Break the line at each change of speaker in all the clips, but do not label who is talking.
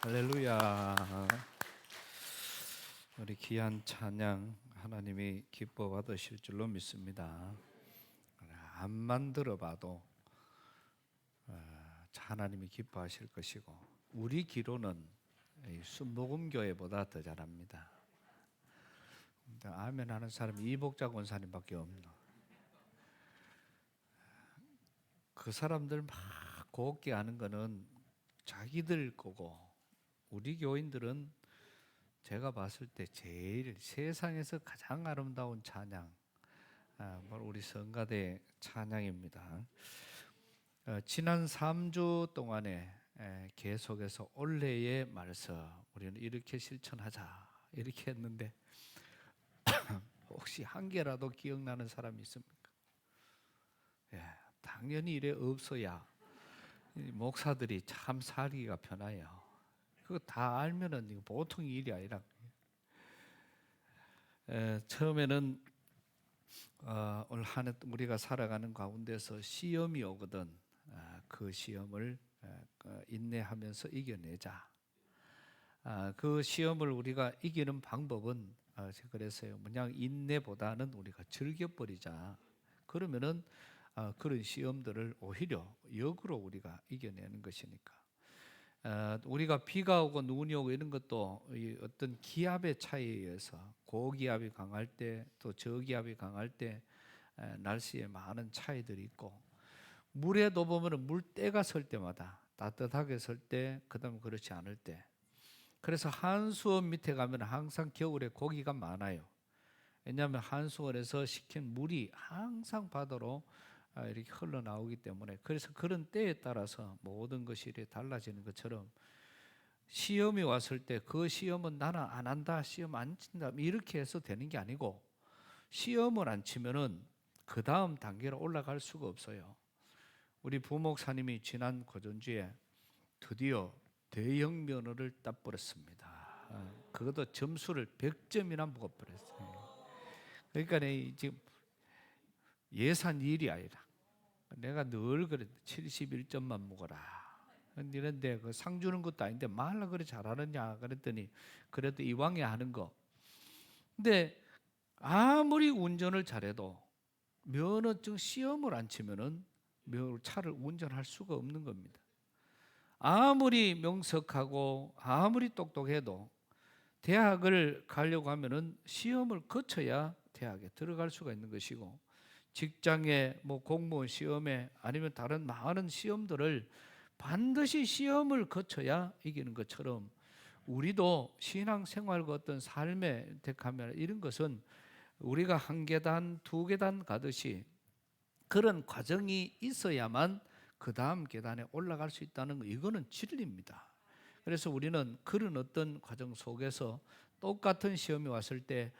할렐루야. 우리 귀한 찬양 하나님이 기뻐 받으실 줄로 믿습니다. 암만 들어봐도 하나님이 기뻐하실 것이고, 우리 기로는 순복음교회보다 더 잘합니다. 아멘 하는 사람이 이복자 권사님밖에 없노. 그 사람들 막 곱게 하는 거는 자기들 거고, 우리 교인들은 제가 봤을 때 제일 세상에서 가장 아름다운 찬양, 바로 우리 성가대 찬양입니다. 지난 3주 동안에 계속해서 올해의 말씀 우리는 이렇게 실천하자 이렇게 했는데 혹시 한 개라도 기억나는 사람이 있습니까? 당연히 이래 없어야 목사들이 참 살기가 편해요. 그거 다 알면은 보통 일이 아니라. 처음에는 올 한 해 우리가 살아가는 가운데서 시험이 오거든. 그 시험을 인내하면서 이겨내자. 그 시험을 우리가 이기는 방법은 그래서요. 그냥 인내보다는 우리가 즐겨버리자. 그러면은 그런 시험들을 오히려 역으로 우리가 이겨내는 것이니까. 우리가 비가 오고 눈이 오고 이런 것도 어떤 기압의 차이에 의해서 고기압이 강할 때 또 저기압이 강할 때 날씨에 많은 차이들이 있고, 물에도 보면 물때가 설 때마다 따뜻하게 설 때, 그다음 그렇지 않을 때. 그래서 한수원 밑에 가면 항상 겨울에 고기가 많아요. 왜냐하면 한수원에서 식힌 물이 항상 바다로 이렇게 흘러나오기 때문에. 그래서 그런 때에 따라서 모든 것이 이렇게 달라지는 것처럼, 시험이 왔을 때 그 시험은 나는 안 한다, 시험 안 친다 이렇게 해서 되는 게 아니고, 시험을 안 치면은 그 다음 단계로 올라갈 수가 없어요. 우리 부목사님이 지난 고전주에 드디어 대형 면허를 따버렸습니다. 그것도 점수를 100점이나 먹어버렸어요. 그러니까 지금 예산 일이 아니라, 내가 늘 그랬는데 71점만 먹어라 이런데 그 상 주는 것도 아닌데 말라 그래 잘하느냐 그랬더니 그래도 이왕에 하는 거. 근데 아무리 운전을 잘해도 면허증 시험을 안 치면은 차를 운전할 수가 없는 겁니다. 아무리 명석하고 아무리 똑똑해도 대학을 가려고 하면은 시험을 거쳐야 대학에 들어갈 수가 있는 것이고, 직장에 공무원 시험에 아니면 다른 많은 시험들을 반드시 시험을 거쳐야 이기는 것처럼, 우리도 신앙생활과 어떤 삶의 택하면 이런 것은 우리가 한 계단 두 계단 가듯이 그런 과정이 있어야만 그 다음 계단에 올라갈 수 있다는 거, 이거는 진리입니다. 그래서 우리는 그런 어떤 과정 속에서 똑같은 시험이 왔을 때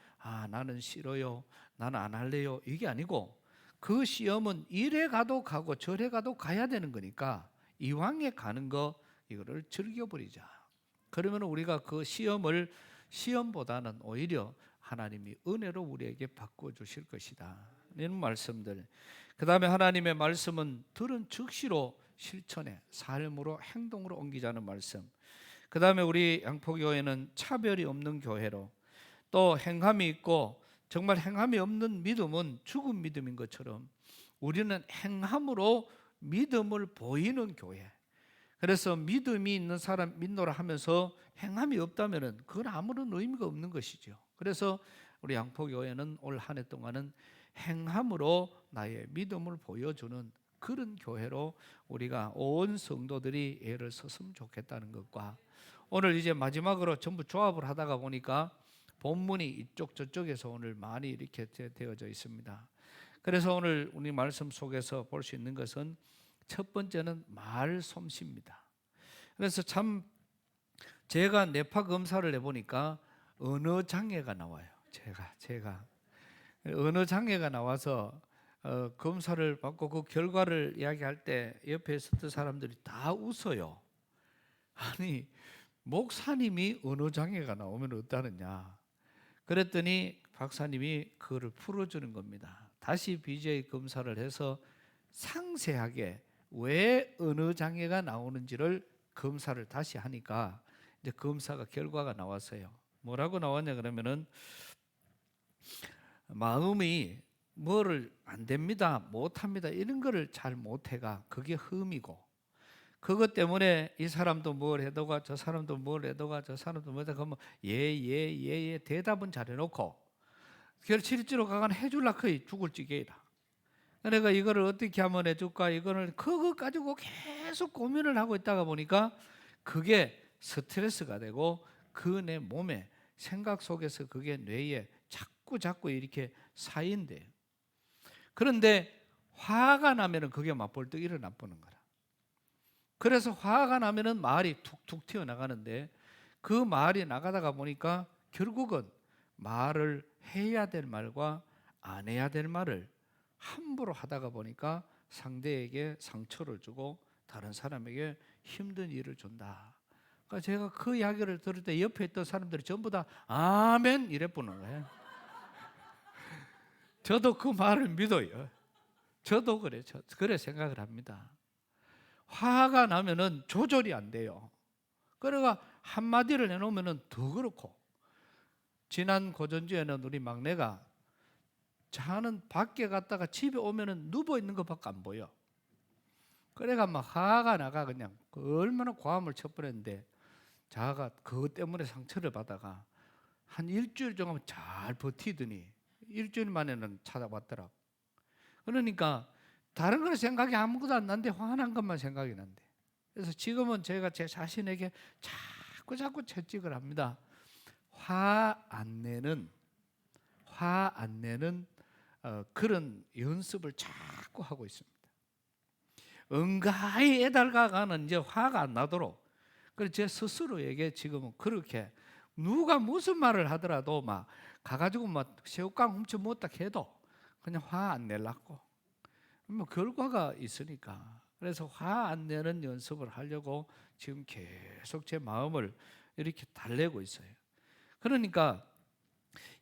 나는 싫어요, 나는 안 할래요 이게 아니고, 그 시험은 이래 가도 가고 저래 가도 가야 되는 거니까 이왕에 가는 거 이거를 즐겨버리자. 그러면 우리가 그 시험을 시험보다는 오히려 하나님이 은혜로 우리에게 바꿔주실 것이다, 이런 말씀들. 그 다음에 하나님의 말씀은 들은 즉시로 실천해 삶으로 행동으로 옮기자는 말씀. 그 다음에 우리 양포교회는 차별이 없는 교회로, 또 행함이 있고, 정말 행함이 없는 믿음은 죽은 믿음인 것처럼 우리는 행함으로 믿음을 보이는 교회. 그래서 믿음이 있는 사람 믿노라 하면서 행함이 없다면 그건 아무런 의미가 없는 것이죠. 그래서 우리 양포교회는 올 한 해 동안은 행함으로 나의 믿음을 보여주는 그런 교회로 우리가 온 성도들이 애를 썼으면 좋겠다는 것과, 오늘 이제 마지막으로 전부 조합을 하다가 보니까 본문이 이쪽 저쪽에서 오늘 많이 이렇게 되어져 있습니다. 그래서 오늘 우리 말씀 속에서 볼 수 있는 것은 첫 번째는 말솜씨입니다. 그래서 참 제가 뇌파 검사를 해보니까 언어 장애가 나와요. 제가 언어 장애가 나와서 검사를 받고 그 결과를 이야기할 때 옆에 있었던 사람들이 다 웃어요. 아니, 목사님이 언어 장애가 나오면 어떠느냐. 그랬더니 박사님이 그거를 풀어주는 겁니다. 다시 BJ 검사를 해서 상세하게 왜 언어 장애가 나오는지를 검사를 다시 하니까 이제 검사가 결과가 나왔어요. 뭐라고 나왔냐 그러면은 마음이 뭐를 안 됩니다, 못 합니다 이런 거를 잘 못해가 그게 흠이고, 그것 때문에 이 사람도 뭘 해도가 저 사람도 뭘 해도가 저 사람도 뭘 해도가 예예예예 대답은 잘해놓고 실제로 가간 해줄라 거의 죽을 지게이라. 내가 이거를 어떻게 하면 해줄까, 이거를 그거 가지고 계속 고민을 하고 있다가 보니까 그게 스트레스가 되고 그 내 몸에 생각 속에서 그게 뇌에 자꾸 이렇게 쌓인대요. 그런데 화가 나면은 그게 막 벌떡 일어나 보는 거라. 그래서 화가 나면은 말이 툭툭 튀어나가는데 그 말이 나가다가 보니까 결국은 말을 해야 될 말과 안 해야 될 말을 함부로 하다가 보니까 상대에게 상처를 주고 다른 사람에게 힘든 일을 준다. 그러니까 제가 그 이야기를 들을 때 옆에 있던 사람들이 전부 다 아멘 이래 보는 거예요. 저도 그 말을 믿어요. 저도 그래 생각을 합니다. 화가 나면은 조절이 안 돼요. 그러니까 한마디를 해놓으면은 더 그렇고, 지난 고전주에는 우리 막내가 자는 밖에 갔다가 집에 오면은 누워 있는 것밖에 안 보여. 그래가 막 화가 나가 그냥 얼마나 고함을 쳐버렸는데 자가 그것 때문에 상처를 받아가 한 일주일 정도 잘 버티더니 일주일 만에는 찾아왔더라고. 그러니까 다른 건 생각이 아무것도 안 나는데 화난 것만 생각이 난대. 그래서 지금은 제가 제 자신에게 자꾸 채찍을 합니다. 화 안 내는 그런 연습을 자꾸 하고 있습니다. 응가히 애달가가는 이제 화가 안 나도록. 그래서 제 스스로에게 지금은 그렇게 누가 무슨 말을 하더라도 막 가가지고 막 새우깡 훔쳐 먹었다 해도 그냥 화 안 내려고. 뭐 결과가 있으니까. 그래서 화 안 내는 연습을 하려고 지금 계속 제 마음을 이렇게 달래고 있어요. 그러니까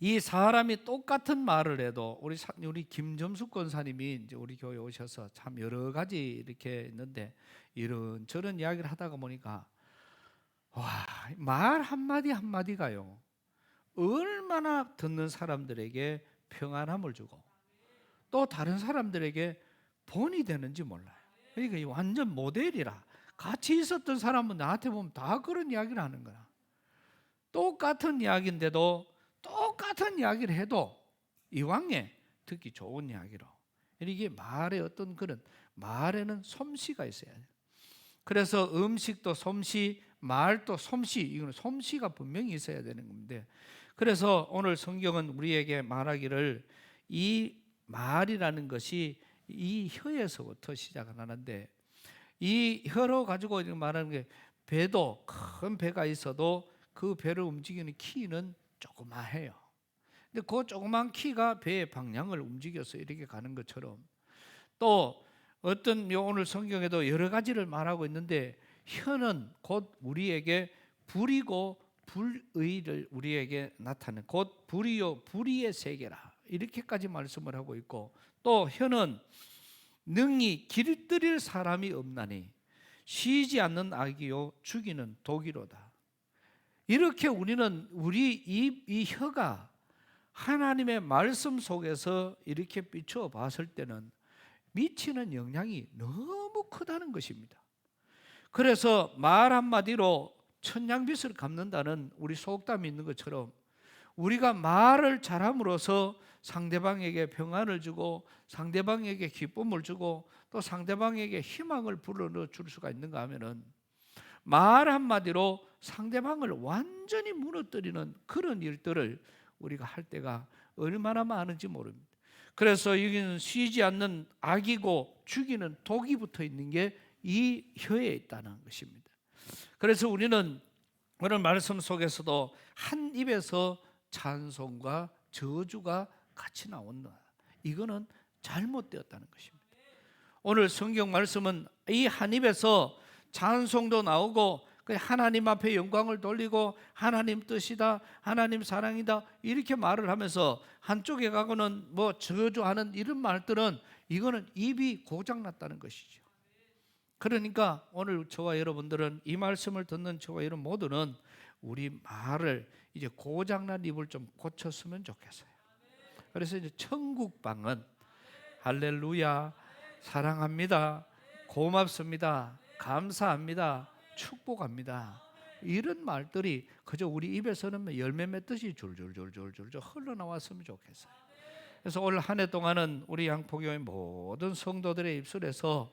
이 사람이 똑같은 말을 해도 우리 김점숙 권사님이 이제 우리 교회 오셔서 참 여러 가지 이렇게 있는데 이런저런 이야기를 하다가 보니까 말 한마디 한마디가요 얼마나 듣는 사람들에게 평안함을 주고 또 다른 사람들에게 본이 되는지 몰라요. 그러니까 이 완전 모델이라. 같이 있었던 사람은 나한테 보면 다 그런 이야기를 하는 거야. 똑같은 이야기인데도 똑같은 이야기를 해도 이왕에 듣기 좋은 이야기로. 이게 말에 어떤 그런 말에는 솜씨가 있어야 돼요. 그래서 음식도 솜씨, 말도 솜씨, 이거는 솜씨가 분명히 있어야 되는 건데, 그래서 오늘 성경은 우리에게 말하기를 이 말이라는 것이 이 혀에서부터 시작을 하는데, 이 혀로 가지고 말하는 게 배도 큰 배가 있어도 그 배를 움직이는 키는 조그마해요. 근데 그 조그만 키가 배의 방향을 움직여서 이렇게 가는 것처럼, 또 어떤 오늘 성경에도 여러 가지를 말하고 있는데 혀는 곧 우리에게 불이고 불의를 우리에게 나타내는 곧 불이요 불의의 세계라 이렇게까지 말씀을 하고 있고, 또 혀는 능히 길들일 사람이 없나니 쉬지 않는 악이요 죽이는 독이로다. 이렇게 우리는 우리 이 혀가 하나님의 말씀 속에서 이렇게 비추어 봤을 때는 미치는 영향이 너무 크다는 것입니다. 그래서 말 한마디로 천냥빚을 갚는다는 우리 속담이 있는 것처럼 우리가 말을 잘함으로써 상대방에게 평안을 주고 상대방에게 기쁨을 주고 또 상대방에게 희망을 불어넣어 줄 수가 있는가 하면은 말 한마디로 상대방을 완전히 무너뜨리는 그런 일들을 우리가 할 때가 얼마나 많은지 모릅니다. 그래서 여기는 쉬지 않는 악이고 죽이는 독이 붙어 있는 게 이 혀에 있다는 것입니다. 그래서 우리는 오늘 말씀 속에서도 한 입에서 찬송과 저주가 같이 나온다. 이거는 잘못되었다는 것입니다. 오늘 성경 말씀은 이 한 입에서 찬송도 나오고 하나님 앞에 영광을 돌리고 하나님 뜻이다, 하나님 사랑이다 이렇게 말을 하면서 한쪽에 가고는 뭐 저주하는 이런 말들은 이거는 입이 고장났다는 것이죠. 그러니까 오늘 저와 여러분들은, 이 말씀을 듣는 저와 여러분 모두는 우리 말을 이제 고장난 입을 좀 고쳤으면 좋겠어요. 그래서 이제 천국 방언, 할렐루야, 사랑합니다, 고맙습니다, 감사합니다, 축복합니다, 이런 말들이 그저 우리 입에서는 열매 맺듯이 줄줄줄줄줄 흘러나왔으면 좋겠어요. 그래서 올 한 해 동안은 우리 양포교회 모든 성도들의 입술에서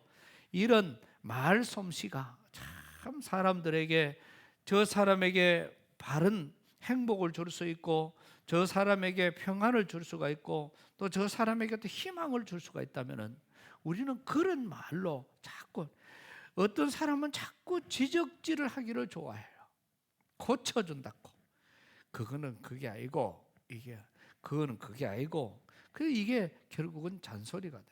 이런 말솜씨가 참 사람들에게, 저 사람에게 바른 행복을 줄 수 있고, 저 사람에게 평안을 줄 수가 있고, 또 저 사람에게 또 희망을 줄 수가 있다면, 우리는 그런 말로 자꾸, 어떤 사람은 자꾸 지적질을 하기를 좋아해요. 고쳐준다고. 그거는 그게 아니고, 그거는 그게 아니고, 이게 결국은 잔소리가 돼.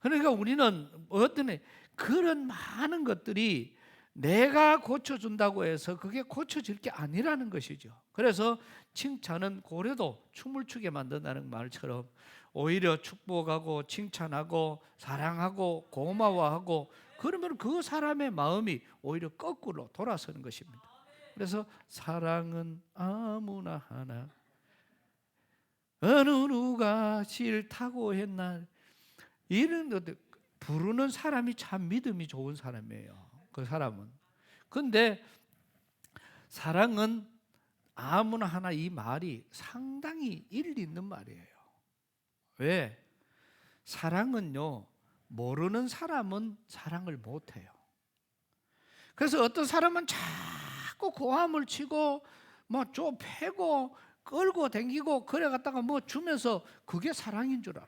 그러니까 우리는 어떤 그런 많은 것들이 내가 고쳐준다고 해서 그게 고쳐질 게 아니라는 것이죠. 그래서 칭찬은 고래도 춤을 추게 만든다는 말처럼 오히려 축복하고 칭찬하고 사랑하고 고마워하고, 그러면 그 사람의 마음이 오히려 거꾸로 돌아서는 것입니다. 그래서 사랑은 아무나 하나, 어느 누가 싫다고 했나, 이런 것들 부르는 사람이 참 믿음이 좋은 사람이에요. 그 사람은. 근데 사랑은 아무나 하나, 이 말이 상당히 일리 있는 말이에요. 왜? 사랑은요, 모르는 사람은 사랑을 못해요. 그래서 어떤 사람은 자꾸 고함을 치고 뭐 좀 패고 끌고 댕기고 그래 갖다가 뭐 주면서 그게 사랑인 줄 알아.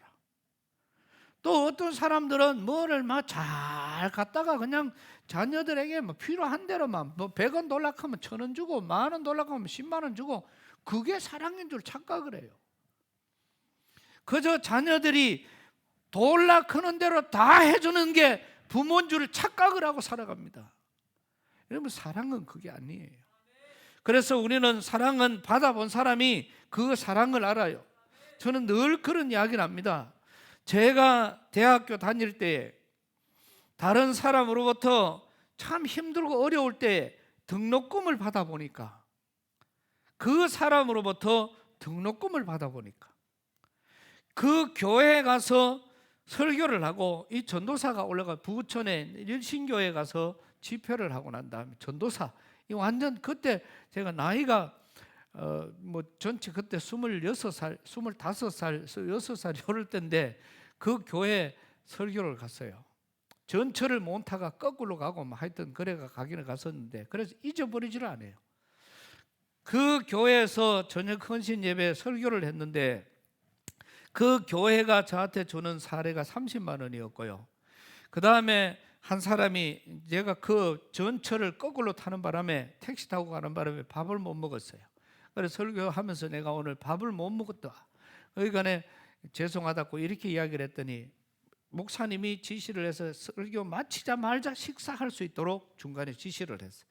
또 어떤 사람들은 뭐를 막 잘 갖다가 그냥 자녀들에게 뭐 필요한 대로만, 뭐 100원 돌락하면 1,000원 주고, 10,000원 돌락하면 10만 원 주고, 그게 사랑인 줄 착각을 해요. 그저 자녀들이 돌락하는 대로 다 해주는 게 부모인 줄 착각을 하고 살아갑니다. 여러분, 사랑은 그게 아니에요. 그래서 우리는, 사랑은 받아본 사람이 그 사랑을 알아요. 저는 늘 그런 이야기를 합니다. 제가 대학교 다닐 때 다른 사람으로부터 참 힘들고 어려울 때 등록금을 받아보니까, 그 사람으로부터 등록금을 받아보니까, 그 교회에 가서 설교를 하고, 이 전도사가 올라가 부천에 일신교회에 가서 집회를 하고 난 다음에 전도사, 이 완전, 그때 제가 나이가 뭐 전체 그때 26살, 25살, 6살 이럴 때인데, 그 교회 설교를 갔어요. 전철을 못 타가 거꾸로 가고 뭐 하여튼 그래가 가기는 갔었는데, 그래서 잊어버리지를 않아요. 그 교회에서 저녁 헌신 예배 설교를 했는데, 그 교회가 저한테 주는 사례가 30만 원이었고요. 그 다음에 한 사람이, 제가 그 전철을 거꾸로 타는 바람에, 택시 타고 가는 바람에 밥을 못 먹었어요. 그래서 설교하면서 내가 오늘 밥을 못 먹었다, 그러니까 죄송하다고 이렇게 이야기를 했더니, 목사님이 지시를 해서 설교 마치자마자 식사할 수 있도록 중간에 지시를 했어요.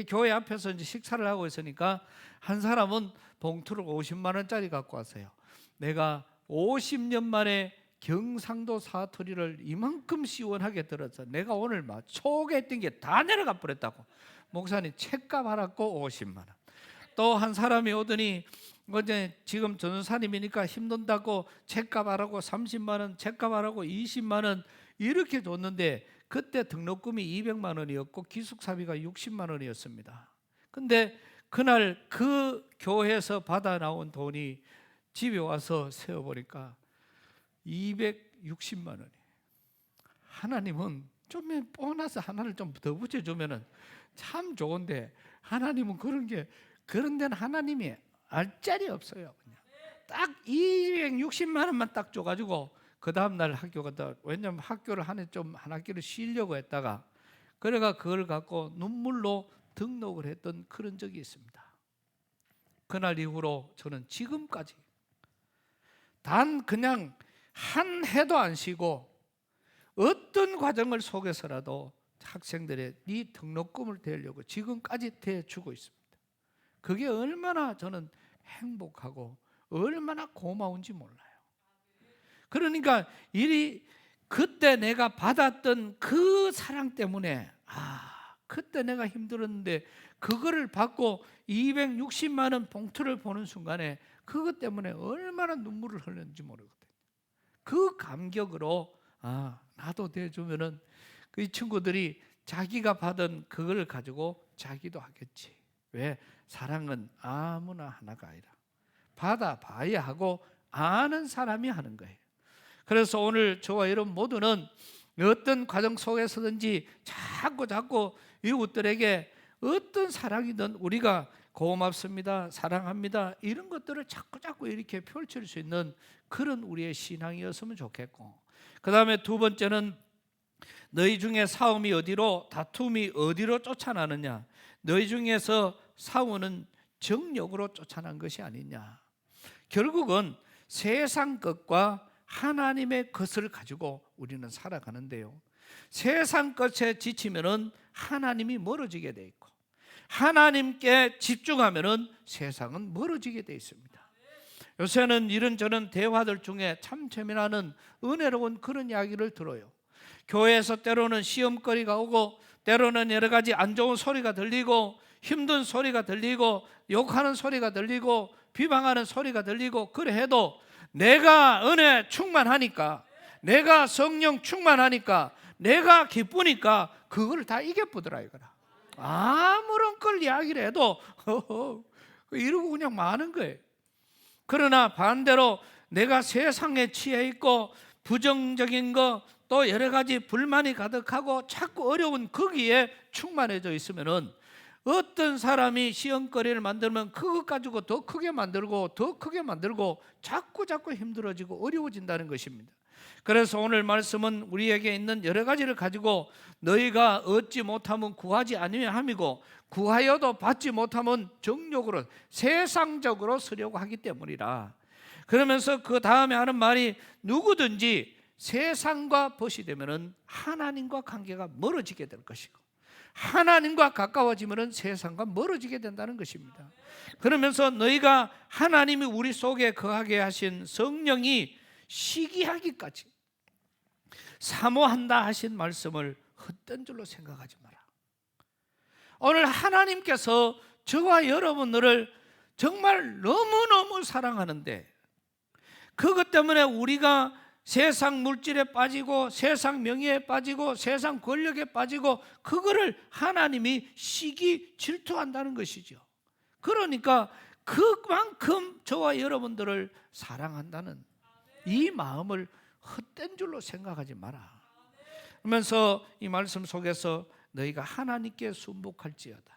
교회 앞에서 이제 식사를 하고 있으니까 한 사람은 봉투를 50만 원짜리 갖고 왔어요. 내가 50년 만에 경상도 사투리를 이만큼 시원하게 들어서 내가 오늘 막 초기했던 게 다 내려가 버렸다고. 목사님 책값 알았고 50만 원. 또 한 사람이 오더니, 어제 지금 전도사님이니까 힘든다고 책값 하라고 30만 원, 책값 하라고 20만 원 이렇게 줬는데, 그때 등록금이 200만 원이었고 기숙사비가 60만 원이었습니다. 근데 그날 그 교회에서 받아 나온 돈이 집에 와서 세어보니까 260만 원이. 하나님은 좀 보너스 하나를 좀 더 붙여주면 참 좋은데, 하나님은 그런 데는 하나님이 알 자리 없어요. 그냥 딱 260만 원만 딱 줘가지고 그 다음날 학교 갔다, 왜냐면 학교를 한 학기를 쉬려고 했다가, 그래가 그걸 갖고 눈물로 등록을 했던 그런 적이 있습니다. 그날 이후로 저는 지금까지 단 그냥 한 해도 안 쉬고 어떤 과정을 속에서라도 학생들의 네 등록금을 대려고 지금까지 대주고 있습니다. 그게 얼마나 저는 행복하고 얼마나 고마운지 몰라요. 그러니까 그때 내가 받았던 그 사랑 때문에 그때 내가 힘들었는데 그거를 받고 260만 원 봉투를 보는 순간에 그것 때문에 얼마나 눈물을 흘렸는지 모르거든요. 그 감격으로 나도 대주면은 그 친구들이 자기가 받은 그걸 가지고 자기도 하겠지. 왜? 사랑은 아무나 하나가 아니라 받아봐야 하고 아는 사람이 하는 거예요. 그래서 오늘 저와 여러분 모두는 어떤 과정 속에서든지 자꾸 이웃들에게 어떤 사랑이든 우리가 고맙습니다, 사랑합니다 이런 것들을 자꾸 이렇게 펼칠 수 있는 그런 우리의 신앙이었으면 좋겠고, 그 다음에 두 번째는 너희 중에 싸움이 어디로, 다툼이 어디로 쫓아나느냐. 너희 중에서 싸우는 정욕으로 쫓아난 것이 아니냐. 결국은 세상 것과 하나님의 것을 가지고 우리는 살아가는데요, 세상 것에 지치면은 하나님이 멀어지게 돼 있고, 하나님께 집중하면은 세상은 멀어지게 돼 있습니다. 요새는 이런저런 대화들 중에 참 재미나는 은혜로운 그런 이야기를 들어요. 교회에서 때로는 시험거리가 오고, 때로는 여러 가지 안 좋은 소리가 들리고, 힘든 소리가 들리고, 욕하는 소리가 들리고, 비방하는 소리가 들리고, 그래 해도 내가 은혜 충만하니까, 내가 성령 충만하니까, 내가 기쁘니까 그걸 다 이겨보더라 이거라. 아무런 걸 이야기를 해도 이러고 그냥 마는 거예요. 그러나 반대로 내가 세상에 취해 있고 부정적인 거, 또 여러 가지 불만이 가득하고 자꾸 어려운 거기에 충만해져 있으면은 어떤 사람이 시험거리를 만들면 그것 가지고 더 크게 만들고 더 크게 만들고 자꾸 힘들어지고 어려워진다는 것입니다. 그래서 오늘 말씀은 우리에게 있는 여러 가지를 가지고 너희가 얻지 못하면 구하지 아니면 함이고, 구하여도 받지 못하면 정욕으로 세상적으로 쓰려고 하기 때문이라. 그러면서 그 다음에 하는 말이 누구든지 세상과 벗이 되면은 하나님과 관계가 멀어지게 될 것이고, 하나님과 가까워지면은 세상과 멀어지게 된다는 것입니다. 그러면서 너희가 하나님이 우리 속에 거하게 하신 성령이 시기하기까지 사모한다 하신 말씀을 헛된 줄로 생각하지 마라. 오늘 하나님께서 저와 여러분들을 정말 너무너무 사랑하는데, 그것 때문에 우리가 세상 물질에 빠지고 세상 명예에 빠지고 세상 권력에 빠지고 그거를 하나님이 시기 질투한다는 것이죠. 그러니까 그만큼 저와 여러분들을 사랑한다는 이 마음을 헛된 줄로 생각하지 마라. 그러면서 이 말씀 속에서 너희가 하나님께 순복할지어다.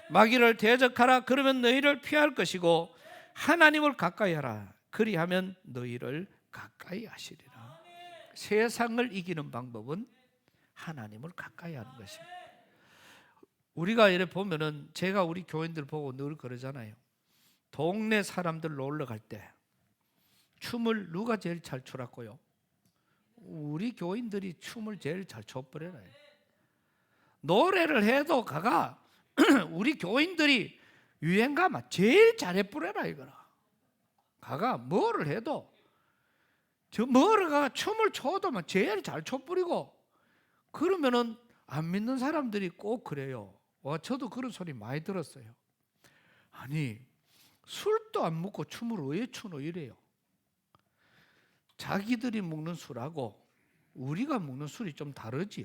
마귀를 대적하라. 그러면 너희를 피할 것이고 하나님을 가까이 하라. 그리하면 너희를 가까이 하시리라. 세상을 이기는 방법은 하나님을 가까이 하는 것입니다. 우리가 이렇게 보면은, 제가 우리 교인들 보고 늘 그러잖아요. 동네 사람들 놀러 갈 때 춤을 누가 제일 잘 추라고요? 우리 교인들이 춤을 제일 잘 춰버려요. 노래를 해도 가가 우리 교인들이 유행가만 제일 잘해버려라 이거라. 가가 뭐를 해도 뭐가 춤을 춰도 제일 잘 춰버리고, 그러면은 안 믿는 사람들이 꼭 그래요. 저도 그런 소리 많이 들었어요. 아니 술도 안 먹고 춤을 왜 추노 이래요. 자기들이 먹는 술하고 우리가 먹는 술이 좀 다르지요.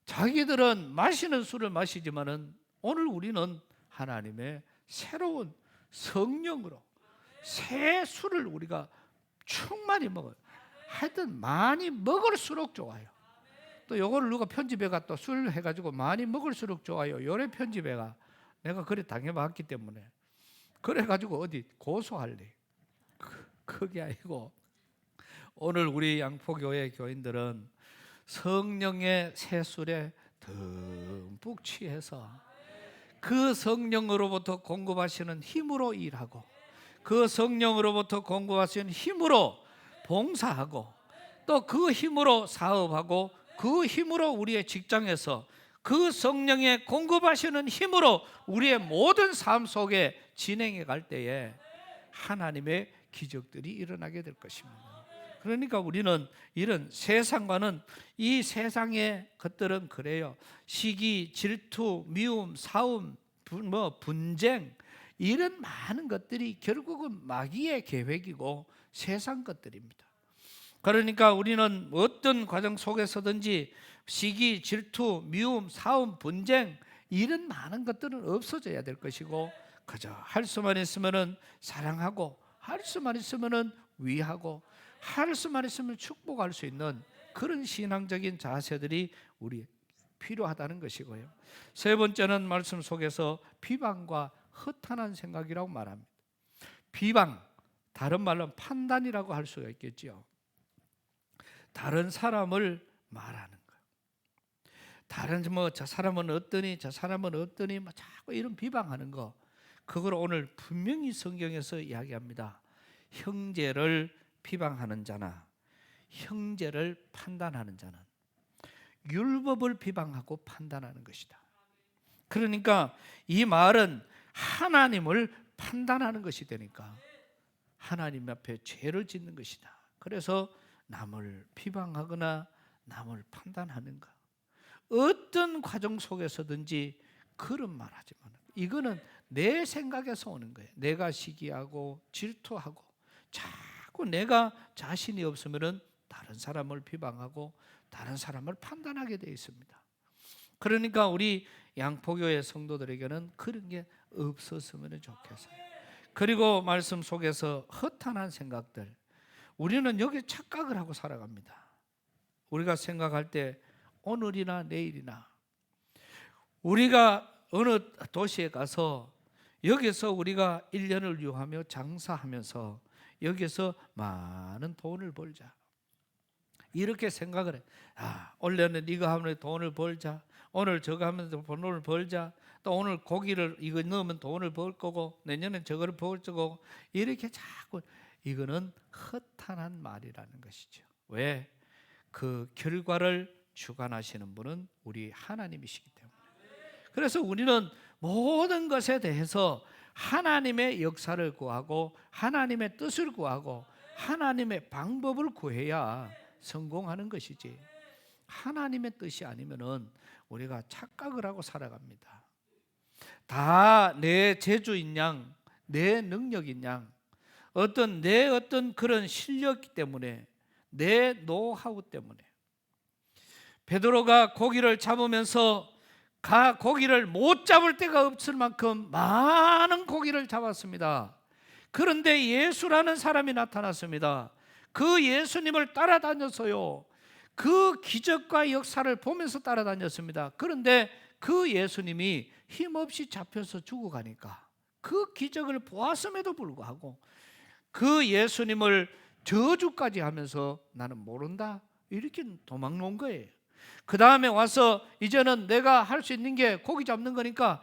자기들은 마시는 술을 마시지만은 오늘 우리는 하나님의 새로운 성령으로 새 술을 우리가 충만히 먹어요. 하여튼 많이 먹을수록 좋아요. 또 요거를 누가 편집해가 또 술 해가지고 많이 먹을수록 좋아요. 요래 편집해가 내가 그래 당해봤기 때문에 그래가지고 어디 고소할래. 그게 아니고 오늘 우리 양포교회 교인들은 성령의 새술에 듬뿍 취해서 그 성령으로부터 공급하시는 힘으로 일하고, 그 성령으로부터 공급하시는 힘으로 봉사하고, 또 그 힘으로 사업하고, 그 힘으로 우리의 직장에서 그 성령의 공급하시는 힘으로 우리의 모든 삶 속에 진행해 갈 때에 하나님의 기적들이 일어나게 될 것입니다. 그러니까 우리는 이런 세상과는, 이 세상의 것들은 그래요. 시기, 질투, 미움, 싸움, 분쟁, 이런 많은 것들이 결국은 마귀의 계획이고 세상 것들입니다. 그러니까 우리는 어떤 과정 속에서든지 시기, 질투, 미움, 싸움, 분쟁, 이런 많은 것들은 없어져야 될 것이고, 그저 할 수만 있으면은 사랑하고, 할 수만 있으면은 위하고, 할 수만 있으면 축복할 수 있는 그런 신앙적인 자세들이 우리 필요하다는 것이고요. 세 번째는 말씀 속에서 비방과 허탄한 생각이라고 말합니다. 비방, 다른 말로 판단이라고 할 수가 있겠죠. 다른 사람을 말하는 거. 다른 저 사람은 어떠니, 저 사람은 어떠니, 자꾸 이런 비방하는 거. 그걸 오늘 분명히 성경에서 이야기합니다. 형제를 비방하는 자나 형제를 판단하는 자는 율법을 비방하고 판단하는 것이다. 그러니까 이 말은 하나님을 판단하는 것이 되니까 하나님 앞에 죄를 짓는 것이다. 그래서 남을 비방하거나 남을 판단하는가, 어떤 과정 속에서든지 그런 말 하지 마라. 이거는 내 생각에서 오는 거예요. 내가 시기하고 질투하고 자꾸 내가 자신이 없으면은 다른 사람을 비방하고 다른 사람을 판단하게 되어 있습니다. 그러니까 우리 양포교회 성도들에게는 그런 게 없었으면 좋겠어요. 그리고 말씀 속에서 허탄한 생각들, 우리는 여기 착각을 하고 살아갑니다. 우리가 생각할 때 오늘이나 내일이나, 우리가 어느 도시에 가서 여기서 우리가 1년을 유하며 장사하면서 여기서 많은 돈을 벌자, 이렇게 생각을 해. 원래는 이거 하면 돈을 벌자, 오늘 저거 하면 돈을 벌자, 또 오늘 고기를 이거 넣으면 돈을 벌 거고, 내년엔 저거를 벌 거고, 이렇게 자꾸, 이거는 허탄한 말이라는 것이죠. 왜? 그 결과를 주관하시는 분은 우리 하나님이시기 때문에. 그래서 우리는 모든 것에 대해서 하나님의 역사를 구하고 하나님의 뜻을 구하고 하나님의 방법을 구해야 성공하는 것이지, 하나님의 뜻이 아니면은 우리가 착각을 하고 살아갑니다. 다 내 재주인 양, 내 능력인 양, 내 어떤 그런 실력 때문에, 내 노하우 때문에. 베드로가 고기를 잡으면서 고기를 못 잡을 데가 없을 만큼 많은 고기를 잡았습니다. 그런데 예수라는 사람이 나타났습니다. 그 예수님을 따라다녔어요. 그 기적과 역사를 보면서 따라다녔습니다. 그런데 그 예수님이 힘없이 잡혀서 죽어가니까 그 기적을 보았음에도 불구하고 그 예수님을 저주까지 하면서 나는 모른다, 이렇게 도망놓은 거예요. 그 다음에 와서 이제는 내가 할 수 있는 게 고기 잡는 거니까,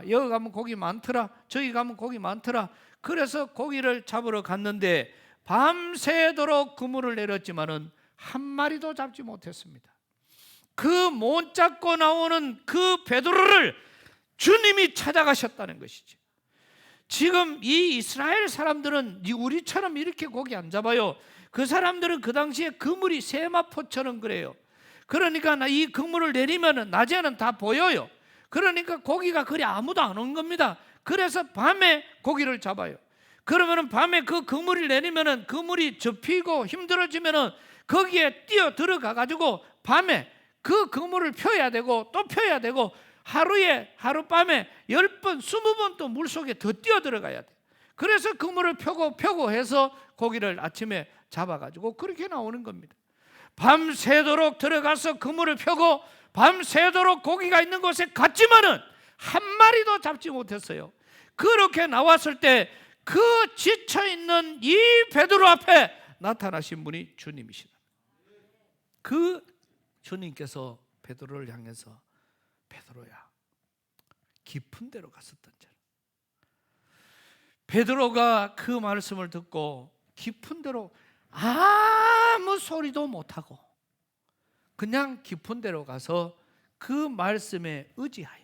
여기 가면 고기 많더라, 저기 가면 고기 많더라. 그래서 고기를 잡으러 갔는데 밤새도록 그물을 내렸지만은 한 마리도 잡지 못했습니다. 그 못 잡고 나오는 그 베드로를 주님이 찾아가셨다는 것이죠. 지금 이 이스라엘 사람들은 우리처럼 이렇게 고기 안 잡아요. 그 사람들은 그 당시에 그물이 세마포처럼 그래요. 그러니까 이 그물을 내리면 낮에는 다 보여요. 그러니까 고기가 그리 아무도 안 온 겁니다. 그래서 밤에 고기를 잡아요. 그러면 밤에 그 그물을 내리면 그물이 접히고 힘들어지면 거기에 뛰어 들어가 가지고 밤에 그 그물을 펴야 되고 또 펴야 되고, 하룻밤에 10번 20번 또 물속에 더 뛰어 들어가야 돼. 그래서 그물을 펴고 해서 고기를 아침에 잡아가지고 그렇게 나오는 겁니다. 밤새도록 들어가서 그물을 펴고 밤새도록 고기가 있는 곳에 갔지만은 한 마리도 잡지 못했어요. 그렇게 나왔을 때 그 지쳐있는 이 베드로 앞에 나타나신 분이 주님이시다. 그 주님께서 베드로를 향해서 베드로야, 깊은 데로 가서 던져라. 베드로가 그 말씀을 듣고 깊은 데로 아무 소리도 못하고 그냥 깊은 데로 가서 그 말씀에 의지하여,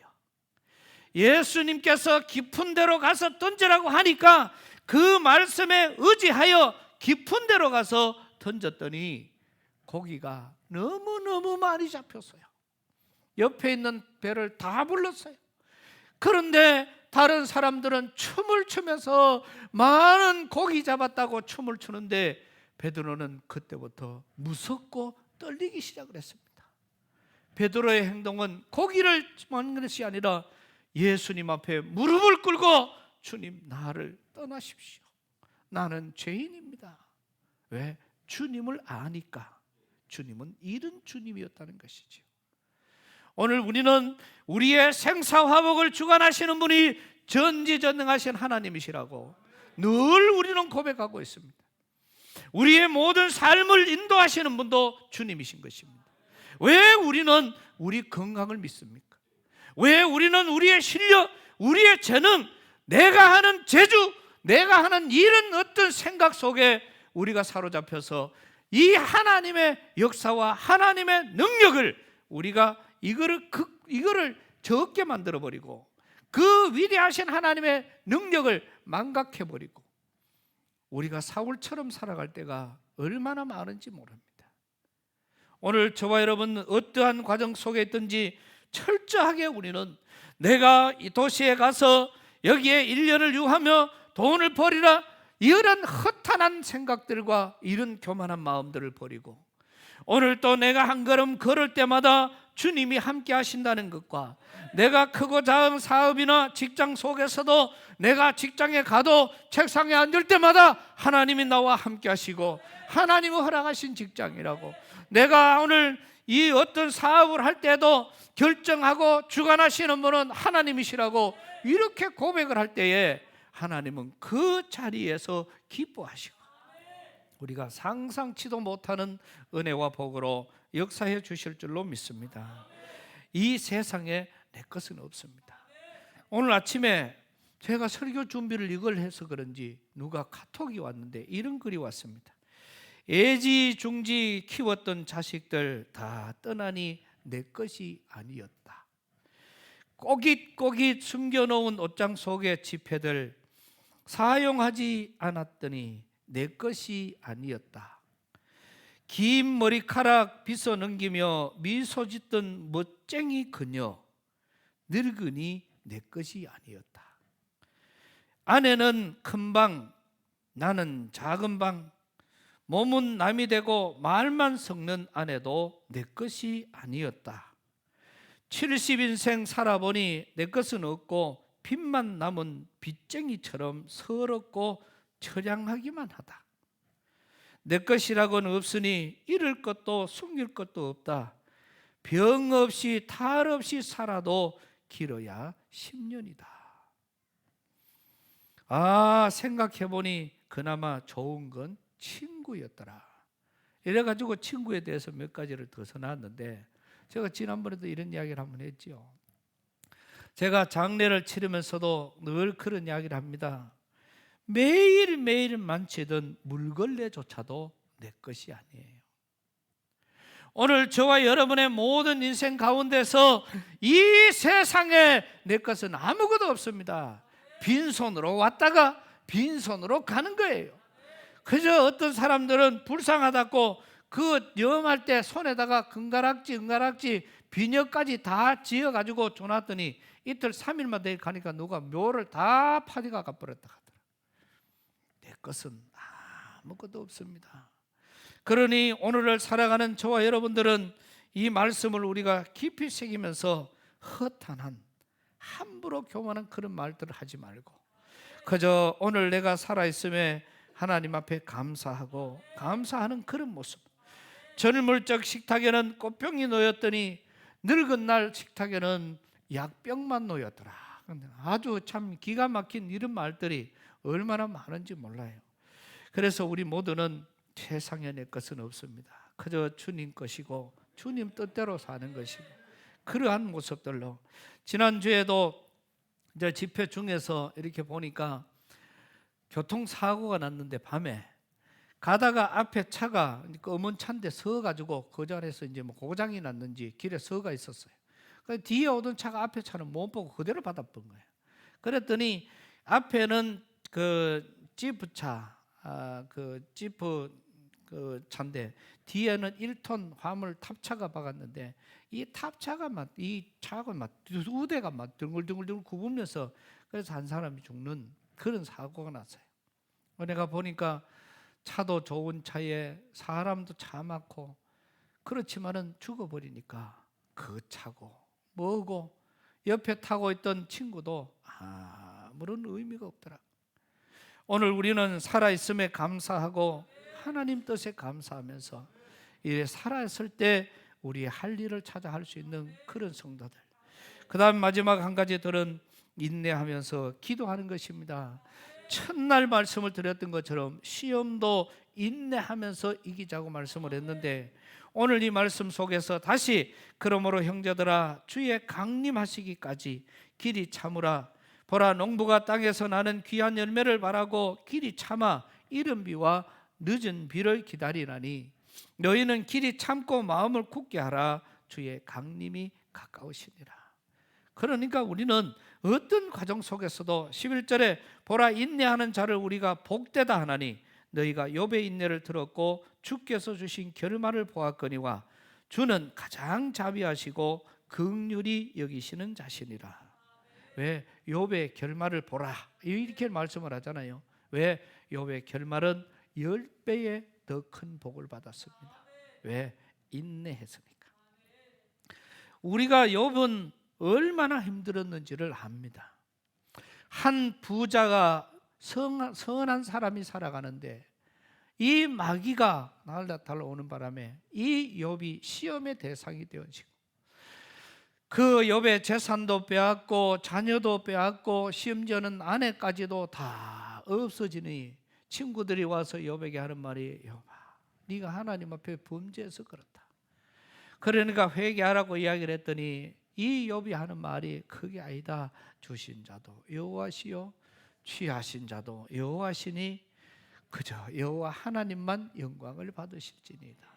예수님께서 깊은 데로 가서 던지라고 하니까 그 말씀에 의지하여 깊은 데로 가서 던졌더니 고기가 너무너무 많이 잡혔어요. 옆에 있는 배를 다 불렀어요. 그런데 다른 사람들은 춤을 추면서 많은 고기 잡았다고 춤을 추는데 베드로는 그때부터 무섭고 떨리기 시작을 했습니다. 베드로의 행동은 고기를 먹는 것이 아니라 예수님 앞에 무릎을 꿇고 주님, 나를 떠나십시오. 나는 죄인입니다. 왜? 주님을 아니까. 주님은 이런 주님이었다는 것이죠. 오늘 우리는 우리의 생사화복을 주관하시는 분이 전지전능하신 하나님이시라고 늘 우리는 고백하고 있습니다. 우리의 모든 삶을 인도하시는 분도 주님이신 것입니다. 왜 우리는 우리 건강을 믿습니까? 왜 우리는 우리의 실력, 우리의 재능, 내가 하는 재주, 내가 하는 이런 어떤 생각 속에 우리가 사로잡혀서 이 하나님의 역사와 하나님의 능력을 우리가 이거를 적게 만들어버리고 그 위대하신 하나님의 능력을 망각해버리고 우리가 사울처럼 살아갈 때가 얼마나 많은지 모릅니다. 오늘 저와 여러분 어떠한 과정 속에 있든지 철저하게 우리는 내가 이 도시에 가서 여기에 1년을 유하며 돈을 벌이라, 이런 허탄한 생각들과 이런 교만한 마음들을 버리고 오늘 또 내가 한 걸음 걸을 때마다 주님이 함께 하신다는 것과 내가 크고 작은 사업이나 직장 속에서도 내가 직장에 가도 책상에 앉을 때마다 하나님이 나와 함께 하시고 하나님이 허락하신 직장이라고, 내가 오늘 이 어떤 사업을 할 때도 결정하고 주관하시는 분은 하나님이시라고 이렇게 고백을 할 때에 하나님은 그 자리에서 기뻐하시고 우리가 상상치도 못하는 은혜와 복으로 역사해 주실 줄로 믿습니다. 이 세상에 내 것은 없습니다. 오늘 아침에 제가 설교 준비를 이걸 해서 그런지 누가 카톡이 왔는데 이런 글이 왔습니다. 애지중지 키웠던 자식들 다 떠나니 내 것이 아니었다. 꼬깃꼬깃 숨겨놓은 옷장 속의 지폐들 사용하지 않았더니 내 것이 아니었다. 긴 머리카락 빗어 넘기며 미소 짓던 멋쟁이 그녀 늙으니 내 것이 아니었다. 아내는 큰 방, 나는 작은 방, 몸은 남이 되고 말만 섞는 아내도 내 것이 아니었다. 70인생 살아보니 내 것은 없고 빚만 남은 빚쟁이처럼 서럽고 처량하기만 하다. 내 것이라고는 없으니 잃을 것도 숨길 것도 없다. 병 없이 탈 없이 살아도 길어야 10년이다. 생각해보니 그나마 좋은 건 친구였더라. 이래가지고 친구에 대해서 몇 가지를 더 써놨는데, 제가 지난번에도 이런 이야기를 한번 했죠. 제가 장례를 치르면서도 늘 그런 이야기를 합니다. 매일매일 만지던 물걸레조차도 내 것이 아니에요. 오늘 저와 여러분의 모든 인생 가운데서 이 세상에 내 것은 아무것도 없습니다. 빈손으로 왔다가 빈손으로 가는 거예요. 그저 어떤 사람들은 불쌍하다고 그 염할 때 손에다가 은가락지 비녀까지 다 지어가지고 줘놨더니 이틀 3일만 가니까 누가 묘를 다 파디가 가버렸다 하더라. 내 것은 아무것도 없습니다. 그러니 오늘을 살아가는 저와 여러분들은 이 말씀을 우리가 깊이 새기면서 허탄한 함부로 교만한 그런 말들을 하지 말고 그저 오늘 내가 살아있음에 하나님 앞에 감사하고 감사하는 그런 모습. 젊을 적 식탁에는 꽃병이 놓였더니 늙은 날 식탁에는 약병만 놓였더라. 아주 참 기가 막힌 이런 말들이 얼마나 많은지 몰라요. 그래서 우리 모두는 세상에 내 것은 없습니다. 그저 주님 것이고 주님 뜻대로 사는 것이고 그러한 모습들로 지난주에도 이제 집회 중에서 이렇게 보니까 교통사고가 났는데 밤에 가다가 앞에 차가 검은 차인데 서가지고 그 자리에서 이제 뭐 고장이 났는지 길에 서가 있었어요. 그 뒤에 오던 차가 앞에 차는 못 보고 그대로 받아본 거예요. 그랬더니 앞에는 그 지프차, 그 지프 그 차인데 뒤에는 1톤 화물 탑차가 박았는데 이 탑차가 이 차가 두 대가 둥글둥글 굽으면서 그래서 한 사람이 죽는 그런 사고가 났어요. 내가 보니까 차도 좋은 차에 사람도 차 많고 그렇지만은 죽어버리니까 그 차고 뭐고 옆에 타고 있던 친구도 아무런 의미가 없더라. 오늘 우리는 살아있음에 감사하고 하나님 뜻에 감사하면서 이래 살아있을 때 우리 할 일을 찾아 할 수 있는 그런 성도들. 그 다음 마지막 한 가지들은 인내하면서 기도하는 것입니다. 첫날 말씀을 드렸던 것처럼 시험도 인내하면서 이기자고 말씀을 했는데 오늘 이 말씀 속에서 다시 그러므로 형제들아 주의 강림하시기까지 길이 참으라. 보라 농부가 땅에서 나는 귀한 열매를 바라고 길이 참아 이른 비와 늦은 비를 기다리나니 너희는 길이 참고 마음을 굳게 하라. 주의 강림이 가까우시니라. 그러니까 우리는 어떤 과정 속에서도 11절에 보라 인내하는 자를 우리가 복되다 하나니 너희가 욥의 인내를 들었고 주께서 주신 결말을 보았거니와 주는 가장 자비하시고 긍휼히 여기시는 자시니라. 왜? 욥의 결말을 보라 이렇게 말씀을 하잖아요. 왜? 욥의 결말은 10배의 더 큰 복을 받았습니다. 왜? 인내했으니까. 우리가 욥은 얼마나 힘들었는지를 압니다. 한 부자가 선한 사람이 살아가는데 이 마귀가 달려오는 바람에 이 욥이 시험의 대상이 되어지고 그 욥의 재산도 빼앗고 자녀도 빼앗고 심지어는 아내까지도 다 없어지니 친구들이 와서 욥에게 하는 말이 욥아 네가 하나님 앞에 범죄해서 그렇다. 그러니까 회개하라고 이야기를 했더니 이 욥이 하는 말이 그게 아니다. 주신 자도 여호와시요 취하신 자도 여호와시니 그저 여호와 하나님만 영광을 받으실지니이다.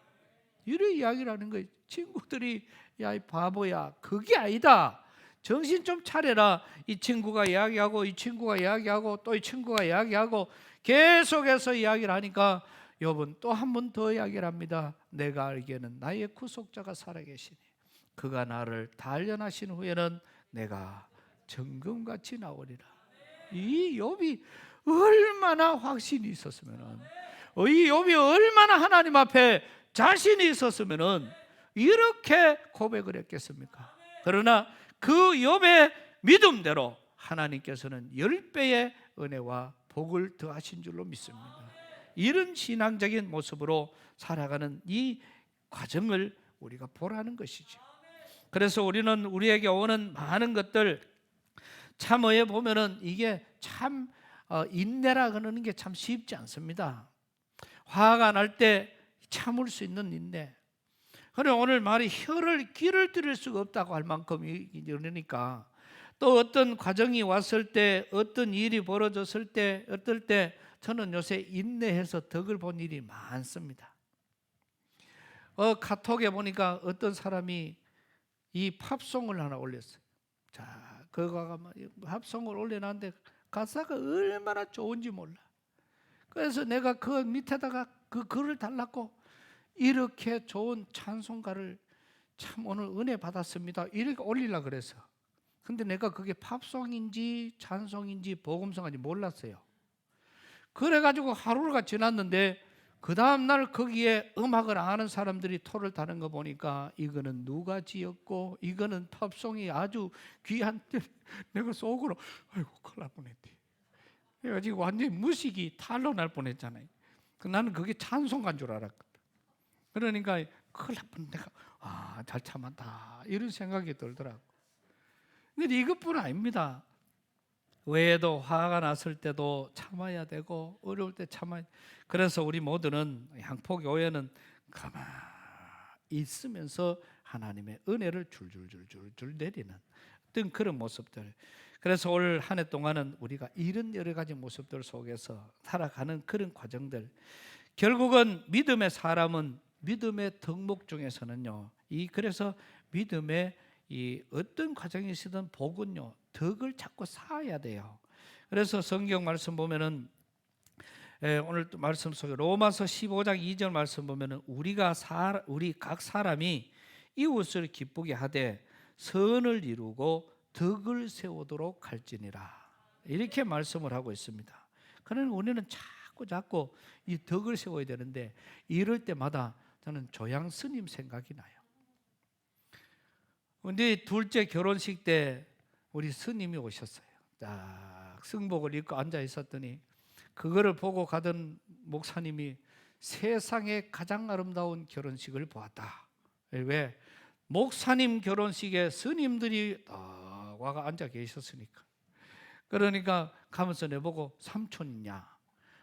이런 이야기를 하는 거예요. 친구들이 야 이 바보야 그게 아니다. 정신 좀 차려라. 이 친구가 이야기하고 이 친구가 이야기하고 또 이 친구가 이야기하고 계속해서 이야기를 하니까 욥은 또 한 번 더 이야기를 합니다. 내가 알기에는 나의 구속자가 살아계시니 그가 나를 단련하신 후에는 내가 정금같이 나오리라. 이 욥이 얼마나 확신이 있었으면은 이 욥이 얼마나 하나님 앞에 자신이 있었으면은 이렇게 고백을 했겠습니까? 그러나 그 욥의 믿음대로 하나님께서는 10배의 은혜와 복을 더하신 줄로 믿습니다. 이런 신앙적인 모습으로 살아가는 이 과정을 우리가 보라는 것이죠. 그래서 우리는 우리에게 오는 많은 것들 참어에 보면은 이게 참 인내라 그러는 게 참 쉽지 않습니다. 화가 날 때 참을 수 있는 인내. 그래 오늘 말이 귀를 들일 수가 없다고 할 만큼 이러니까 또 어떤 과정이 왔을 때 어떤 일이 벌어졌을 때 어떨 때 저는 요새 인내해서 덕을 본 일이 많습니다. 카톡에 보니까 어떤 사람이 이 팝송을 하나 올렸어요. 자, 그거가 팝송을 올려놨는데 가사가 얼마나 좋은지 몰라. 그래서 내가 그 밑에다가 그 글을 달라고 이렇게 좋은 찬송가를 참 오늘 은혜 받았습니다. 이렇게 올리려고 그래서. 근데 내가 그게 팝송인지 찬송인지 복음성인지 몰랐어요. 그래가지고 하루가 지났는데 그 다음날 거기에 음악을 아는 사람들이 토를 다는 거 보니까 이거는 누가 지었고 이거는 팝송이 아주 귀한데 내가 속으로 아이고 큰일 날 뻔했대. 내가 지금 완전히 무식이 탈로 날 뻔했잖아요. 나는 그게 찬송가인 줄 알았거든. 그러니까 큰일 날 뻔 내가 잘 참았다 이런 생각이 들더라고. 근데 이것뿐 아닙니다. 외에도 화가 났을 때도 참아야 되고 어려울 때 참아야. 그래서 우리 모두는 향포교회는 가만히 있으면서 하나님의 은혜를 줄줄줄줄 내리는 어떤 그런 모습들. 그래서 올 한 해 동안은 우리가 이런 여러 가지 모습들 속에서 살아가는 그런 과정들. 결국은 믿음의 사람은 믿음의 덕목 중에서는요. 그래서 믿음의 이 어떤 과정이시든 복은요 덕을 찾고 쌓아야 돼요. 그래서 성경 말씀 보면은 오늘 또 말씀 속에 로마서 15장 2절 말씀 보면은 우리 각 사람이 이웃을 기쁘게 하되 선을 이루고 덕을 세우도록 할지니라. 이렇게 말씀을 하고 있습니다. 그러나 우리는 자꾸 이 덕을 세워야 되는데 이럴 때마다 저는 조양 스님 생각이 나요. 근데 둘째 결혼식 때 우리 스님이 오셨어요. 딱 승복을 입고 앉아 있었더니 그거를 보고 가던 목사님이 세상에 가장 아름다운 결혼식을 보았다. 왜? 목사님 결혼식에 스님들이 딱 와가 앉아 계셨으니까. 그러니까 가면서 내보고 삼촌이냐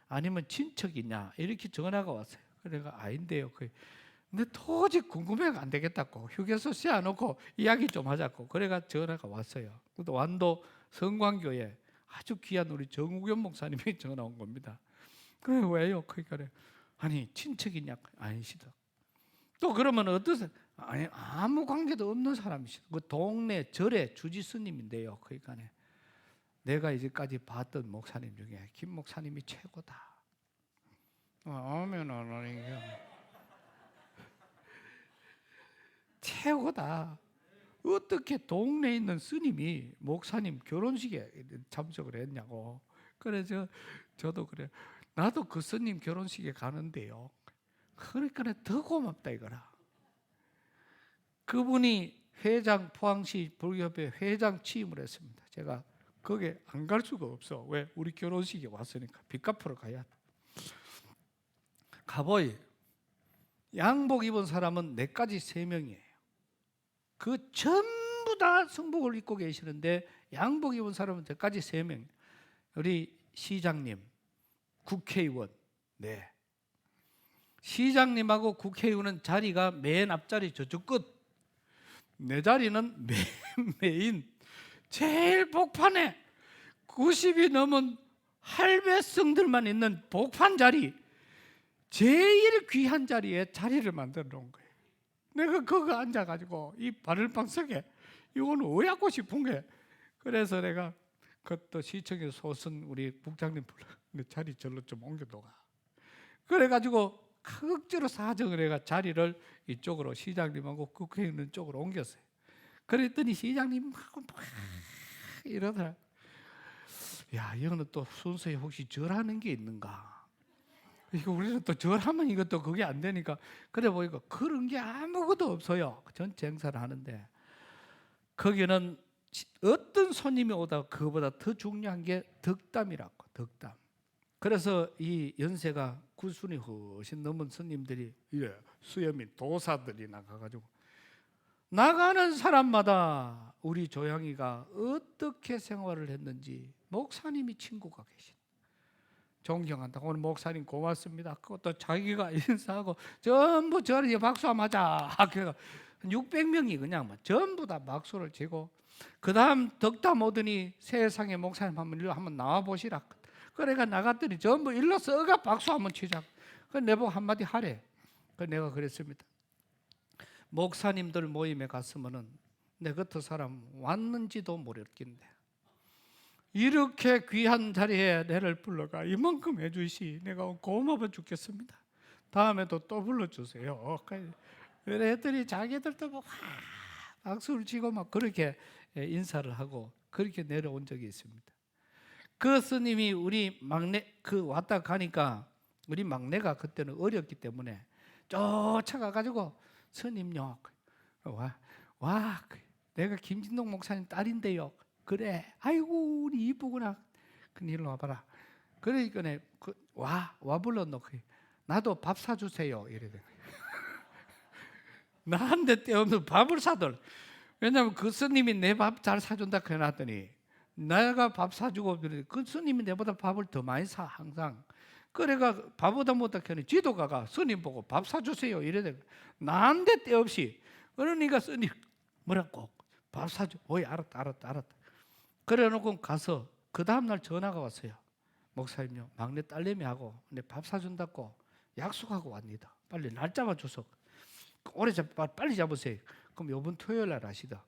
아니면 친척이냐 이렇게 전화가 왔어요. 그래가 아닌데요. 근데 도저히 궁금해가 안 되겠다고 휴게소 씌워놓고 이야기 좀 하자고 그래가 전화가 왔어요. 또 완도 성광교회 아주 귀한 우리 정우겸 목사님이 전화 온 겁니다. 그래 왜요? 그러니까 아니 친척이냐 아니시다. 또 그러면 어떠세요? 아니 아무 관계도 없는 사람이시다. 그 동네 절의 주지 스님인데요. 그러니까 내가 이제까지 봤던 목사님 중에 김 목사님이 최고다. 아멘 하나님. 최고다. 어떻게 동네에 있는 스님이 목사님 결혼식에 참석을 했냐고. 그래서 저도 그래. 나도 그 스님 결혼식에 가는데요. 그러니까 더 고맙다 이거라. 그분이 회장 포항시 불교협회 회장 취임을 했습니다. 제가 거기에 안 갈 수가 없어. 왜? 우리 결혼식에 왔으니까 빚 갚으러 가야 돼. 가보이 양복 입은 사람은 내까지 3명이에요. 그 전부 다 성복을 입고 계시는데 양복 입은 사람은 저까지 3명. 우리 시장님, 국회의원, 네. 시장님하고 국회의원은 자리가 맨 앞자리 저쪽 끝. 내 자리는 맨 메인 제일 복판에 90이 넘은 할배성들만 있는 복판 자리, 제일 귀한 자리에 자리를 만들어 놓은 거예요. 내가 거기 앉아가지고 이 바늘방석에 이거는 어야고 싶은 게 그래서 내가 그것도 시청에서 소선 우리 국장님 불러 내 자리 절로 좀 옮겨둬가. 그래가지고 극적으로 사정을 해가 자리를 이쪽으로 시장님하고 국회의원 쪽으로 옮겼어요. 그랬더니 시장님하고 막 이러더라. 야, 이거는 또 순서에 혹시 절하는 게 있는가? 이거 우리는 또 절하면 이것도 그게 안 되니까 그래 보니까 그런 게 아무것도 없어요. 전체 행사를 하는데 거기는 어떤 손님이 오다 그거보다 더 중요한 게 덕담이라고. 덕담. 그래서 이 연세가 구순이 훨씬 넘은 스님들이 수염이 도사들이 나가가지고 나가는 사람마다 우리 조양이가 어떻게 생활을 했는지 목사님이 친구가 계신 존경한다. 오늘 목사님 고맙습니다. 그것도 자기가 인사하고 전부 저리 박수 한번 하자. 그래서 600명이 그냥 전부 다 박수를 치고 그 다음 덕담 오더니 세상에 목사님 한번 나와 보시라. 그래가 나갔더니 전부 일로 써가 박수 한번 치자. 그래서 내보고 한마디 하래. 그래서 내가 그랬습니다. 목사님들 모임에 갔으면은 내 같은 사람 왔는지도 모르겠긴데 이렇게 귀한 자리에 내를 불러가 이만큼 해주시 내가 고마워 죽겠습니다. 다음에도 또 불러주세요. 그래 했더니 자기들도 막 박수를 치고 막 그렇게 인사를 하고 그렇게 내려온 적이 있습니다. 그 스님이 우리 막내 왔다 가니까 우리 막내가 그때는 어렸기 때문에 쫓아가가지고 스님요 와 내가 김진동 목사님 딸인데요. 그래 아이고 우리 이쁘구나. 근데 일로 와봐라. 그러니까 와 불러놓고 나도 밥 사주세요 이래더니 나한테 떼없는 밥을 사들. 왜냐하면 그 스님이 내 밥 잘 사준다 해놨더니 내가 밥 사주고 그 스님이 내보다 밥을 더 많이 사 항상. 그래가 밥보다 못다 캐니 지도가가 스님 보고 밥 사주세요 이래대. 나한테 때 없이 그러니까 스님 뭐라고 밥 사줘. 어이 알았다. 그래놓고 가서 그 다음날 전화가 왔어요. 목사님요 막내 딸내미하고 내 밥 사준다고 약속하고 왔니다. 빨리 날 잡아줘서 빨리 잡으세요. 그럼 이번 토요일 날 하시다.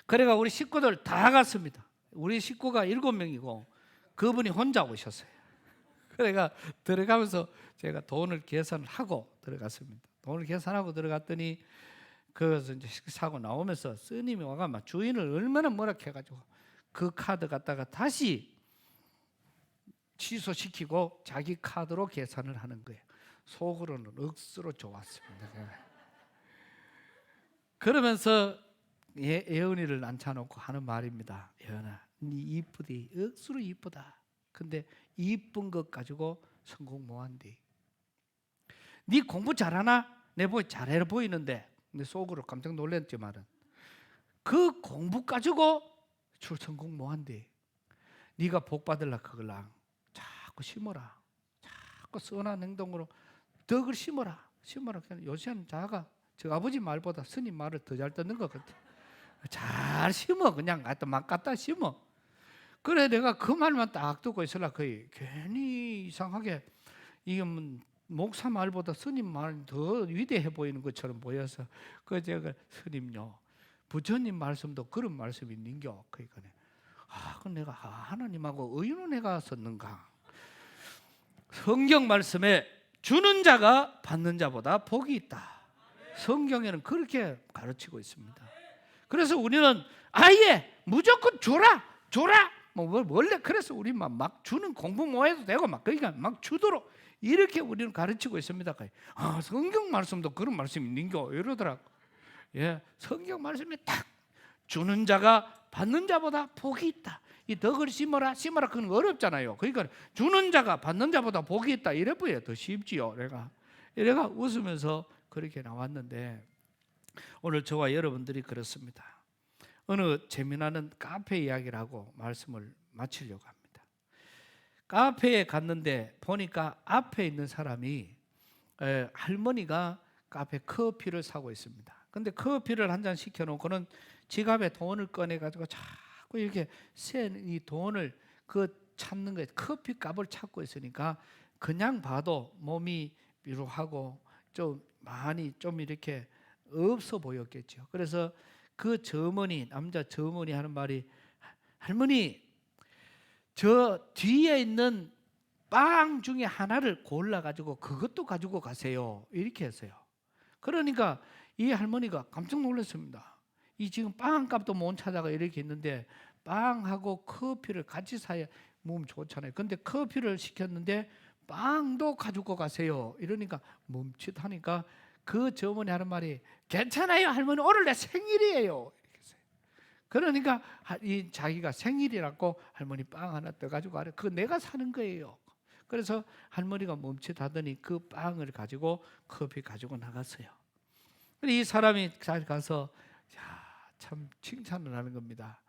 그래가 우리 식구들 다 갔습니다. 우리 식구가 7명이고 그분이 혼자 오셨어요. 그래가 들어가면서 제가 돈을 계산을 하고 들어갔습니다. 돈을 계산하고 들어갔더니 그래서 이제 사고 나오면서 스님이 와가 막 주인을 얼마나 뭐라 해가지고 그 카드 갖다가 다시 취소시키고 자기 카드로 계산을 하는 거예요. 속으로는 억수로 좋았습니다. 그러면서 예은이를 앉혀놓고 하는 말입니다. 예은아, 네 이쁘디, 억수로 이쁘다. 근데 이쁜 것 가지고 성공 못한디. 네 공부 잘하나? 내 보기 잘해 보이는데. 근데 속으로 깜짝 놀랐지만은 그 공부 가지고 성공 못한디. 네가 복 받을라 그걸랑 자꾸 심어라. 자꾸 선한 행동으로 덕을 심어라. 요새는 자가 저 아버지 말보다 스님 말을 더 잘 듣는 것 같아. 잘 심어. 그냥 막 갖다 심어. 그래 내가 그 말만 딱 듣고 있으라 거의 괜히 이상하게 이게 목사 말보다 스님 말이 더 위대해 보이는 것처럼 보여서 그 제가 스님요 부처님 말씀도 그런 말씀이 있는겨. 그러니까 그 내가 하나님하고 의논해가 썼는가. 성경 말씀에 주는 자가 받는 자보다 복이 있다. 성경에는 그렇게 가르치고 있습니다. 그래서 우리는 아예 무조건 줘라. 뭐 원래 그래서 우리 막 주는 공부 뭐 해도 되고 막 그러니까 막 주도록 이렇게 우리는 가르치고 있습니다. 성경 말씀도 그런 말씀이 있는겨 이러더라고. 예, 성경 말씀에 딱 주는 자가 받는 자보다 복이 있다. 이 덕을 심어라 그건 어렵잖아요. 그러니까 주는 자가 받는 자보다 복이 있다 이래 보여 더 쉽지요. 내가 웃으면서 그렇게 나왔는데 오늘 저와 여러분들이 그렇습니다. 어느 재미나는 카페 이야기를 하고 말씀을 마치려고 합니다. 카페에 갔는데 보니까 앞에 있는 사람이 할머니가 카페 커피를 사고 있습니다. 근데 커피를 한 잔 시켜놓고는 지갑에 돈을 꺼내가지고 자꾸 이렇게 센 이 돈을 찾는 거예요. 커피 값을 찾고 있으니까 그냥 봐도 몸이 비루하고 좀 많이 좀 이렇게 없어 보였겠죠. 그래서 그 남자 점원이 하는 말이 할머니 저 뒤에 있는 빵 중에 하나를 골라가지고 그것도 가지고 가세요. 이렇게 했어요. 그러니까 이 할머니가 깜짝 놀랐습니다. 이 지금 빵 값도 못 찾아가 이렇게 있는데 빵하고 커피를 같이 사야 몸 좋잖아요. 근데 커피를 시켰는데 빵도 가지고 가세요. 이러니까 멈칫하니까 그 점원이 하는 말이 괜찮아요 할머니 오늘 내 생일이에요. 그러니까 자기가 생일이라고 할머니 빵 하나 떠가지고 가래. 그거 내가 사는 거예요. 그래서 할머니가 멈칫하더니 그 빵을 가지고 커피 가지고 나갔어요. 이 사람이 잘 가서 참 칭찬을 하는 겁니다.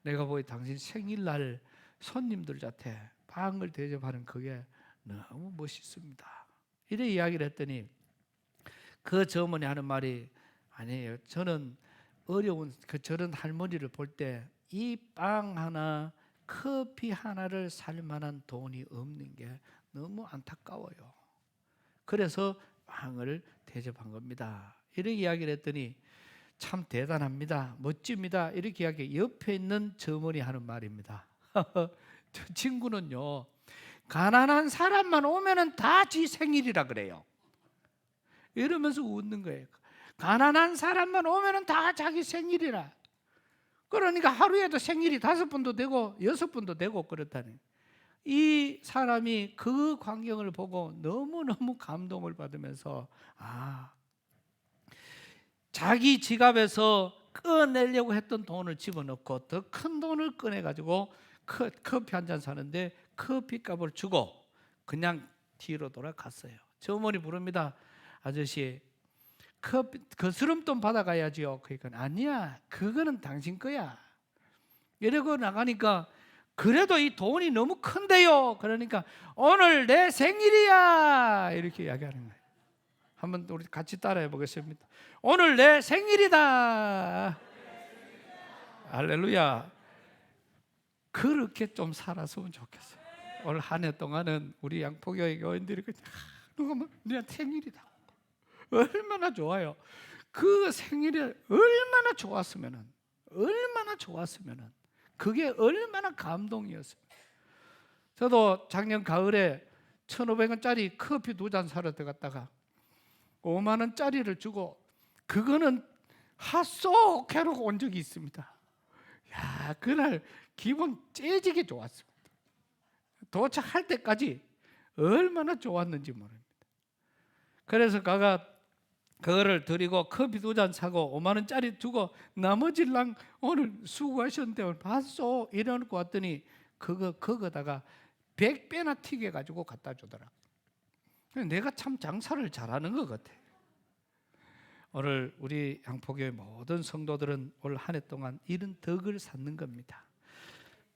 내가 보기 당신 생일날 손님들한테 빵을 대접하는 그게 너무 멋있습니다. 이래 이야기를 했더니 그 점원이 하는 말이 아니에요. 저는 어려운 저런 할머니를 볼 때 이 빵 하나 커피 하나를 살 만한 돈이 없는 게 너무 안타까워요. 그래서 빵을 대접한 겁니다. 이렇게 이야기를 했더니 참 대단합니다. 멋집니다. 이렇게 이야기 옆에 있는 점원이 하는 말입니다. 저 친구는요 가난한 사람만 오면은 다 지 생일이라 그래요. 이러면서 웃는 거예요. 가난한 사람만 오면은 다 자기 생일이라. 그러니까 하루에도 생일이 5번도 되고 6번도 되고 그렇다니. 이 사람이 그 광경을 보고 너무너무 감동을 받으면서 자기 지갑에서 꺼내려고 했던 돈을 집어넣고 더 큰 돈을 꺼내가지고 커피 한 잔 사는데 커피값을 주고 그냥 뒤로 돌아갔어요. 점원이 부릅니다. 아저씨 거스름돈 받아가야지요. 그러니까 아니야 그거는 당신 거야. 이러고 나가니까 그래도 이 돈이 너무 큰데요. 그러니까 오늘 내 생일이야 이렇게 이야기하는 거예요. 한번 우리 같이 따라해 보겠습니다. 오늘 내 생일이다. 할렐루야. 그렇게 좀 살았으면 좋겠어요. 올 한 해 동안은 우리 양포교회 교인들이 누가 내 생일이다. 얼마나 좋아요. 그 생일이 얼마나 좋았으면은 그게 얼마나 감동이었어요. 저도 작년 가을에 1,500원짜리 커피 2잔 사러 들어갔다가 5만 원짜리를 주고 그거는 핫쏘 해놓고 온 적이 있습니다. 야, 그날 기분 째지게 좋았습니다. 도착할 때까지 얼마나 좋았는지 모릅니다. 그래서 그거를 드리고 커피 2잔 사고 5만 원짜리 주고 나머지랑 오늘 수고하셨는데 오늘 봤어 이러놓고 왔더니 그거다가 100배나 튀겨가지고 갖다 주더라. 내가 참 장사를 잘하는 것 같아. 오늘 우리 양포교회 모든 성도들은 올 한 해 동안 이런 덕을 쌓는 겁니다.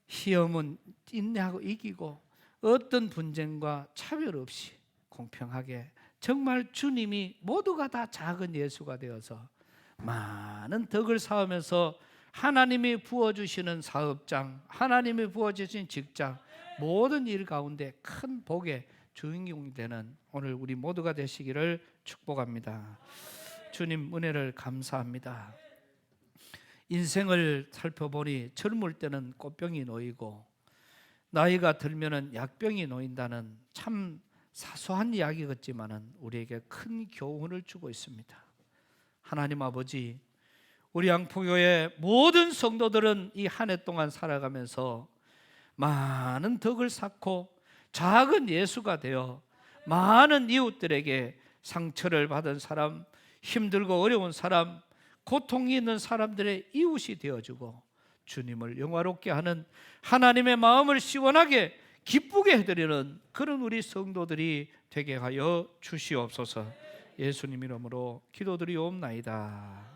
시험은 인내하고 이기고 어떤 분쟁과 차별 없이 공평하게 정말 주님이 모두가 다 작은 예수가 되어서 많은 덕을 쌓으면서 하나님이 부어주시는 사업장, 하나님이 부어주신 직장, 모든 일 가운데 큰 복의 주인공이 되는 오늘 우리 모두가 되시기를 축복합니다. 주님 은혜를 감사합니다. 인생을 살펴보니 젊을 때는 꽃병이 놓이고 나이가 들면은 약병이 놓인다는 참 사소한 이야기 같지만은 우리에게 큰 교훈을 주고 있습니다. 하나님 아버지, 우리 양포교회 모든 성도들은 이 한 해 동안 살아가면서 많은 덕을 쌓고 작은 예수가 되어 많은 이웃들에게 상처를 받은 사람, 힘들고 어려운 사람, 고통이 있는 사람들의 이웃이 되어주고 주님을 영화롭게 하는 하나님의 마음을 시원하게 기쁘게 해드리는 그런 우리 성도들이 되게 하여 주시옵소서. 예수님 이름으로 기도드리옵나이다.